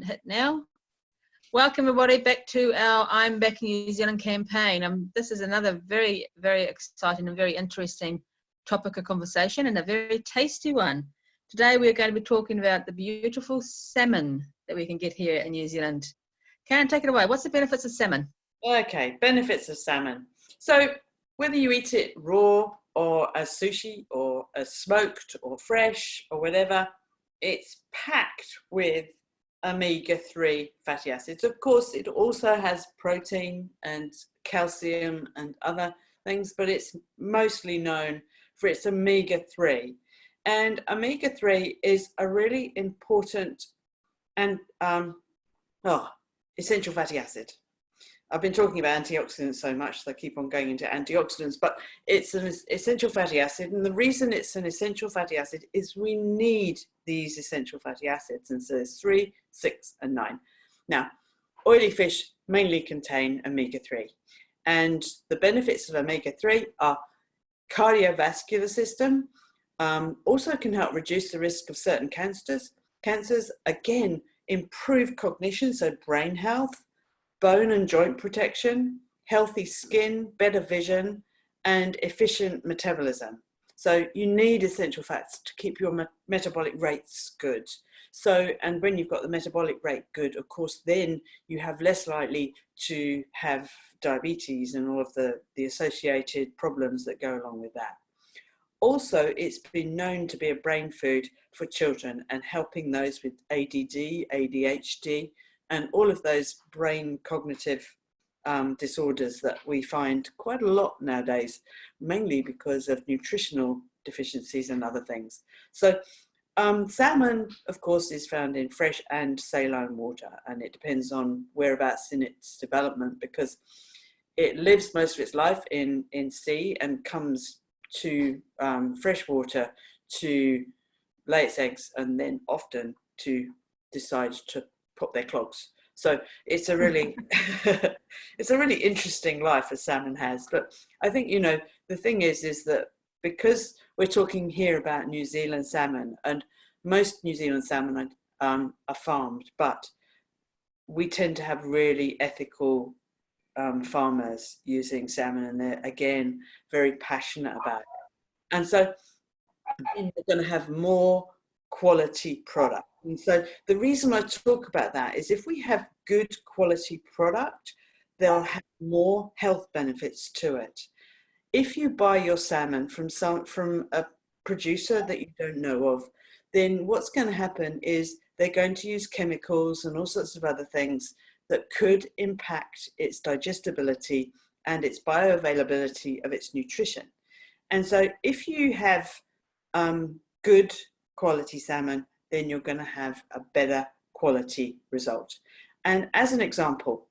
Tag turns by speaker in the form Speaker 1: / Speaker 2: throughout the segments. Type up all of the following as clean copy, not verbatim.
Speaker 1: hit now. Welcome everybody back to our I'm Back in New Zealand campaign. This is another very, very exciting and very interesting topic of conversation, and a very tasty one. Today we're going to be talking about the beautiful salmon that we can get here in New Zealand. Karen, take it away. What's the benefits of salmon?
Speaker 2: Okay, benefits of salmon. So whether you eat it raw or as sushi or as smoked or fresh or whatever, it's packed with omega-3 fatty acids. Of course, it also has protein and calcium and other things, but it's mostly known for its omega-3. And omega-3 is a really important and essential fatty acid. I've been talking about antioxidants so much, so I keep on going into antioxidants, but it's an essential fatty acid. And the reason it's an essential fatty acid is we need these essential fatty acids. And so there's 3, 6, and 9. Now, oily fish mainly contain omega-3. And the benefits of omega-3 are cardiovascular system, also can help reduce the risk of certain cancers, again, improve cognition, so brain health, bone and joint protection, healthy skin, better vision, and efficient metabolism. So you need essential fats to keep your metabolic rates good. So, and when you've got the metabolic rate good, of course, then you have less likely to have diabetes and all of the associated problems that go along with that. Also, it's been known to be a brain food for children and helping those with ADD, ADHD, and all of those brain cognitive disorders that we find quite a lot nowadays, mainly because of nutritional deficiencies and other things. So salmon, of course, is found in fresh and saline water, and it depends on whereabouts in its development, because it lives most of its life in sea and comes to fresh water to lay its eggs, and then often to decide to pop their clogs. So it's a really it's a really interesting life a salmon has. But I think, you know, the thing is that because we're talking here about New Zealand salmon, and most New Zealand salmon are farmed, but we tend to have really ethical farmers using salmon, and they're again very passionate about it. And so they're going to have more quality product. And so the reason I talk about that is if we have good quality product, they'll have more health benefits to it. If you buy your salmon from a producer that you don't know of, then what's going to happen is they're going to use chemicals and all sorts of other things that could impact its digestibility and its bioavailability of its nutrition. And so if you have good quality salmon, then you're going to have a better quality result. And as an example,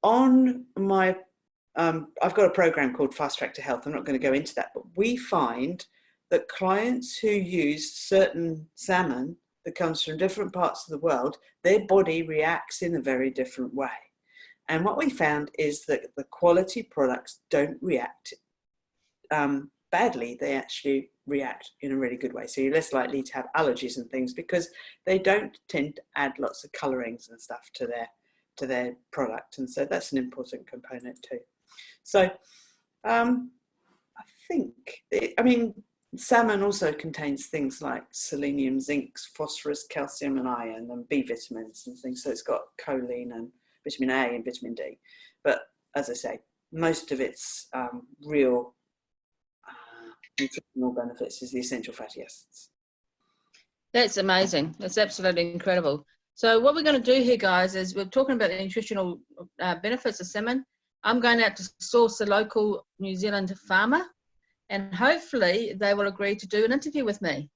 Speaker 2: on my, I've got a program called Fast Track to Health. I'm not going to go into that, but we find that clients who use certain salmon that comes from different parts of the world, their body reacts in a very different way. And what we found is that the quality products don't react badly. They actually react in a really good way. So you're less likely to have allergies and things because they don't tend to add lots of colorings and stuff to their product. And so that's an important component too. So I think, salmon also contains things like selenium, zinc, phosphorus, calcium and iron, and B vitamins and things. So it's got choline and vitamin A and vitamin D. But as I say, most of its real nutritional benefits is the essential fatty acids.
Speaker 1: That's amazing. That's absolutely incredible. So what we're going to do here, guys, is we're talking about the nutritional benefits of salmon. I'm going out to source a local New Zealand farmer, and hopefully they will agree to do an interview with me.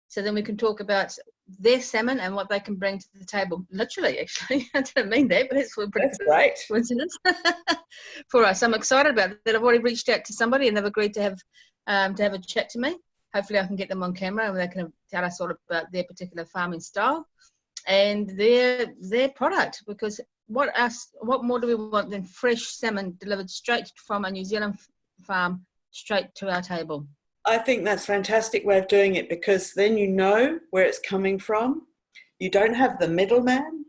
Speaker 1: So then we can talk about their salmon and what they can bring to the table. Literally, actually, I didn't mean that, but it's
Speaker 2: that's great
Speaker 1: coincidence for us. I'm excited about that. I've already reached out to somebody, and they've agreed to have a chat to me. Hopefully, I can get them on camera, and they can tell us all about their particular farming style and their product. Because what more do we want than fresh salmon delivered straight from a New Zealand farm straight to our table?
Speaker 2: I think that's a fantastic way of doing it, because then you know where it's coming from. You don't have the middleman.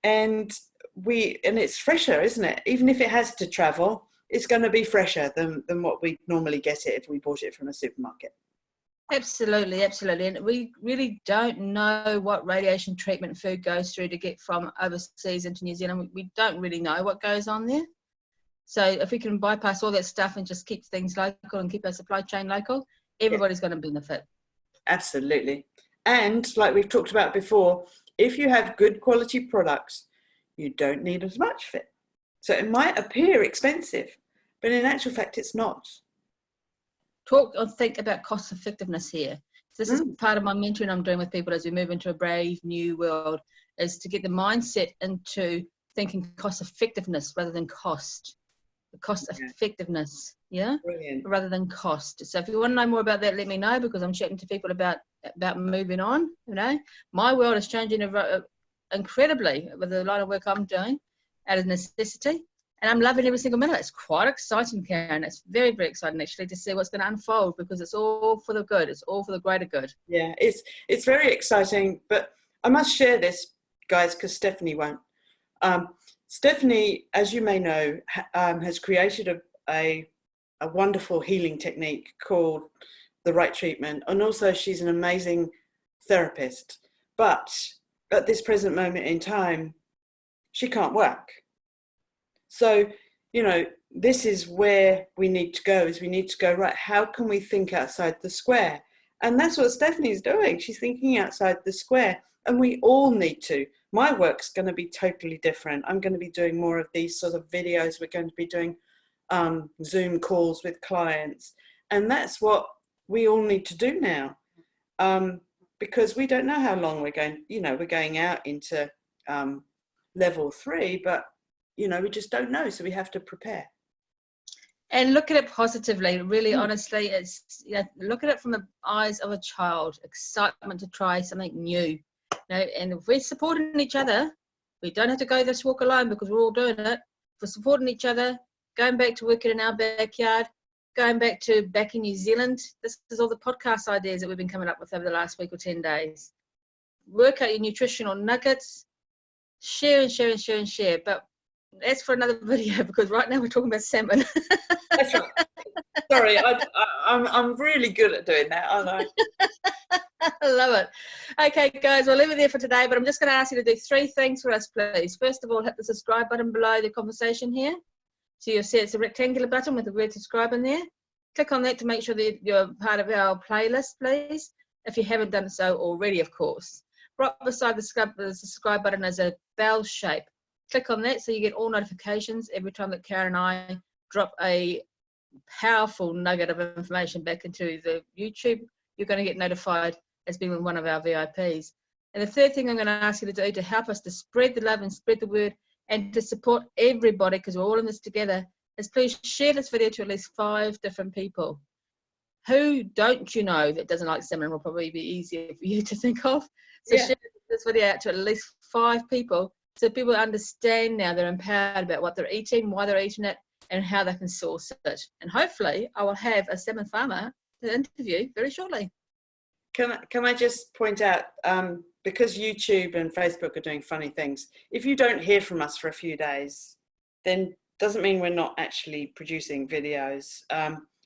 Speaker 2: and it's fresher, isn't it? Even if it has to travel, it's going to be fresher than what we normally get it if we bought it from a supermarket.
Speaker 1: Absolutely, absolutely. And we really don't know what radiation treatment food goes through to get from overseas into New Zealand. We don't really know what goes on there. So if we can bypass all that stuff and just keep things local and keep our supply chain local, everybody's going to benefit.
Speaker 2: Absolutely. And like we've talked about before, if you have good quality products, you don't need as much of it. So it might appear expensive, but in actual fact, it's not.
Speaker 1: Talk or think about cost effectiveness here. So this is part of my mentoring I'm doing with people as we move into a brave new world, is to get the mindset into thinking cost effectiveness rather than cost. The cost effectiveness,
Speaker 2: Brilliant.
Speaker 1: rather than cost. So if you want to know more about that, let me know, because I'm chatting to people about moving on. You know, my world is changing incredibly with the line of work I'm doing out of necessity. And I'm loving every single minute. It's quite exciting, Karen. It's very, very exciting, actually, to see what's going to unfold, because it's all for the good. It's all for the greater good.
Speaker 2: Yeah, it's very exciting. But I must share this, guys, because Stephanie won't. Stephanie, as you may know, has created a wonderful healing technique called the right treatment. And also she's an amazing therapist. But at this present moment in time, she can't work. So, you know, this is where we need to go, is we need to go, right, how can we think outside the square? And that's what Stephanie's doing. She's thinking outside the square, and we all need to. My work's going to be totally different. I'm going to be doing more of these sort of videos. We're going to be doing Zoom calls with clients. And that's what we all need to do now, because we don't know how long we're going out into level 3, but you know, we just don't know, so we have to prepare.
Speaker 1: And look at it positively, really honestly. It's, you know, look at it from the eyes of a child, excitement to try something new. You know, and if we're supporting each other, we don't have to go this walk alone, because we're all doing it. If we're supporting each other, going back to working in our backyard, going back in New Zealand, this is all the podcast ideas that we've been coming up with over the last week or 10 days. Work out your nutritional nuggets, share and share and share and share. But that's for another video, because right now we're talking about salmon.
Speaker 2: That's right. Sorry, I'm really good at doing that, aren't I?
Speaker 1: I love it. Okay, guys, we'll leave it there for today, but I'm just going to ask you to do 3 things for us, please. First of all, hit the subscribe button below the conversation here. So you'll see it's a rectangular button with the word subscribe in there. Click on that to make sure that you're part of our playlist, please, if you haven't done so already, of course. Right beside the subscribe button is a bell shape. Click on that so you get all notifications every time that Karen and I drop a powerful nugget of information back into the YouTube. You're going to get notified as being one of our VIPs. And the third thing I'm going to ask you to do to help us to spread the love and spread the word and to support everybody, because we're all in this together, is please share this video to at least 5 different people. Who don't you know that doesn't like salmon? Will probably be easier for you to think of. So share this video out to at least 5 people, so people understand now, they're empowered about what they're eating, why they're eating it, and how they can source it. And hopefully I will have a salmon farmer to interview very shortly.
Speaker 2: Can I just point out, because YouTube and Facebook are doing funny things, if you don't hear from us for a few days, then doesn't mean we're not actually producing videos.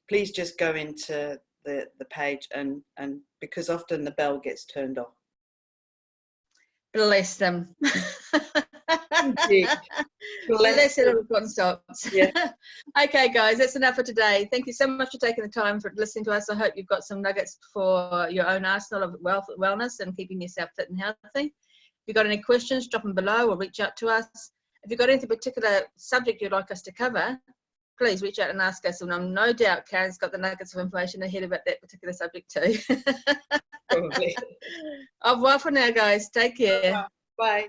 Speaker 2: Please just go into the page, and because often the bell gets turned off.
Speaker 1: Bless them.
Speaker 2: Indeed.
Speaker 1: Bless it, everyone stops.
Speaker 2: Yeah.
Speaker 1: Okay, guys, that's enough for today. Thank you so much for taking the time for listening to us. I hope you've got some nuggets for your own arsenal of wellness and keeping yourself fit and healthy. If you've got any questions, drop them below or reach out to us. If you've got any particular subject you'd like us to cover, please reach out and ask us. And I'm no doubt Karen's got the nuggets of information ahead about that particular subject too.
Speaker 2: Probably.
Speaker 1: Au revoir for now, guys. Take care.
Speaker 2: Bye.